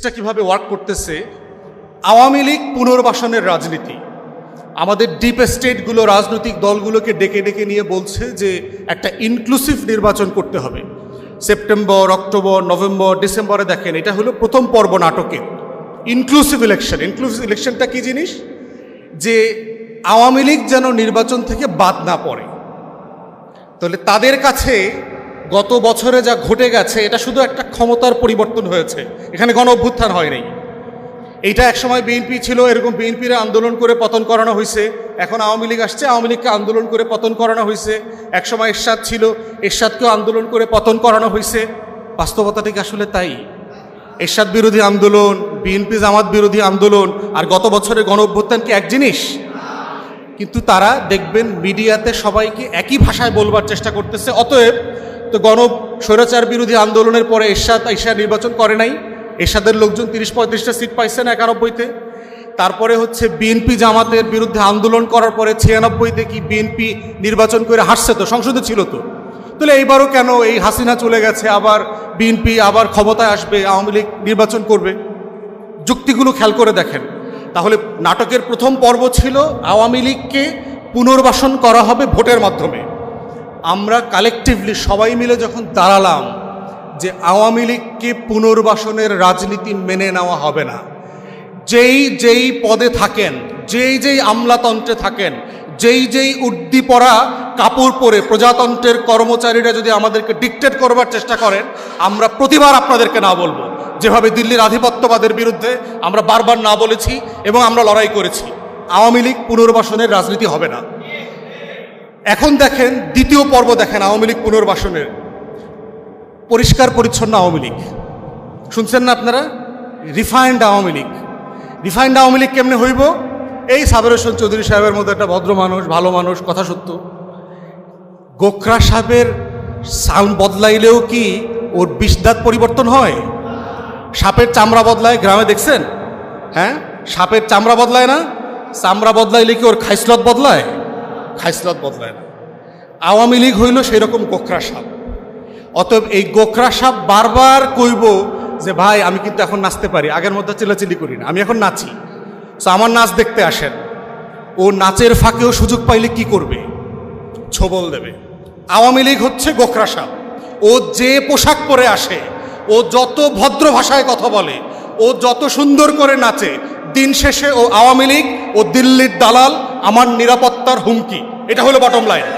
ফিজিক্সটা কিভাবে ওয়ার্ক করতেছে। আওয়ামী লীগ পুনর্বাসনের রাজনীতি, আমাদের ডিপ স্টেটগুলো রাজনৈতিক দলগুলোকে ডেকে ডেকে নিয়ে বলছে যে একটা ইনক্লুসিভ নির্বাচন করতে হবে। সেপ্টেম্বর, অক্টোবর, নভেম্বর, ডিসেম্বরে দেখেন এটা হলো প্রথম পর্ব নাটকের ইনক্লুসিভ ইলেকশন। ইনক্লুসিভ ইলেকশনটা কী জিনিস? যে আওয়ামী লীগ যেন নির্বাচন থেকে বাদ না পড়ে। তাহলে তাদের কাছে গত বছরে যা ঘটে গেছে এটা শুধু একটা ক্ষমতার পরিবর্তন হয়েছে, এখানে গণ অভ্যুত্থান হয় নাই। এইটা একসময় বিএনপি ছিল, এরকম বিএনপির আন্দোলন করে পতন করানো হয়েছে। এখন আওয়ামী লীগ আসছে, আওয়ামী লীগকে আন্দোলন করে পতন করানো হয়েছে। একসময় এরশাদ ছিল, এরশাদকেও আন্দোলন করে পতন করানো হয়েছে। বাস্তবতাটা কি আসলে তাই? এরশাদ বিরোধী আন্দোলন, বিএনপি জামাত বিরোধী আন্দোলন আর গত বছরের গণ অভ্যুত্থান কি এক জিনিস? কিন্তু তারা দেখবেন মিডিয়াতে সবাইকে একই ভাষায় বলবার চেষ্টা করতেছে। অতএব তো স্বৈরাচার বিরোধী আন্দোলনের পরে এরশাদ নির্বাচন করে নাই, এরশাদের লোকজন 30-35টা সিট পাইছে না 91-তে। তারপরে হচ্ছে বিএনপি জামাতের বিরুদ্ধে আন্দোলন করার পরে 96-তে কি বিএনপি নির্বাচন করে হারছে, তো সংসদে ছিল তো। তাহলে এইবারও কেন এই হাসিনা চলে গেছে, আবার বিএনপি আবার ক্ষমতায় আসবে, আওয়ামী লীগ নির্বাচন করবে? যুক্তিগুলো খেয়াল করে দেখেন। তাহলে নাটকের প্রথম পর্ব ছিল আওয়ামী লীগকে পুনর্বাসন করা হবে ভোটের মাধ্যমে। আমরা কালেকটিভলি সবাই মিলে যখন দাঁড়ালাম যে আওয়ামী লীগকে পুনর্বাসনের রাজনীতি মেনে নেওয়া হবে না, যেই পদে থাকেন, যেই আমলাতন্ত্রে থাকেন, যেই উর্দি পরা কাপড় পরে প্রজাতন্ত্রের কর্মচারীরা যদি আমাদেরকে ডিকটেট করবার চেষ্টা করেন, আমরা প্রতিবার আপনাদেরকে না বলবো। যেভাবে দিল্লির আধিপত্যবাদের বিরুদ্ধে আমরা বারবার না বলেছি এবং আমরা লড়াই করেছি, আওয়ামী লীগ পুনর্বাসনের রাজনীতি হবে না। এখন দেখেন দ্বিতীয় পর্ব, দেখেন আওয়ামী লীগ পুনর্বাসনের। পরিষ্কার পরিচ্ছন্ন আওয়ামী লীগ শুনছেন না আপনারা? রিফাইন্ড আওয়ামী লীগ। রিফাইন্ড আওয়ামী লীগ কেমনে হইব? এই সাবের হোসেন চৌধুরী সাহেবের মতো একটা ভদ্র মানুষ, ভালো মানুষ, কথা সত্য। গোখরা সাহেবের সাল বদলাইলেও কি ওর বিষদাঁত পরিবর্তন হয়? সাপের চামড়া বদলায়, গ্রামে দেখছেন? হ্যাঁ, সাপের চামড়া বদলায় না? চামড়া বদলাইলে কি ওর খাইসলত বদলায়? খাইসলত বদলায় না। আওয়ামী লীগ হইল সেই রকম গোখরা সাপ। অতএব এই গোখরা সাপ বারবার কইব যে ভাই আমি কিন্তু এখন নাচতে পারি, আগের মধ্যে চিল্লাচিল্লি করি না, আমি এখন নাচি, তো আমার নাচ দেখতে আসেন। ও নাচের ফাঁকেও সুযোগ পাইলে কি করবে? ছোবল দেবে। আওয়ামী লীগ হচ্ছে গোখরা সাপ। ও যে পোশাক পরে আসে, ও যত ভদ্র ভাষায় কথা বলে, ও যত সুন্দর করে নাচে, দিন শেষে ও আওয়ামী লীগ, ও দিল্লির দালাল, আমার নিরাপত্তার হুমকি। এটা হলো বটম লাইন।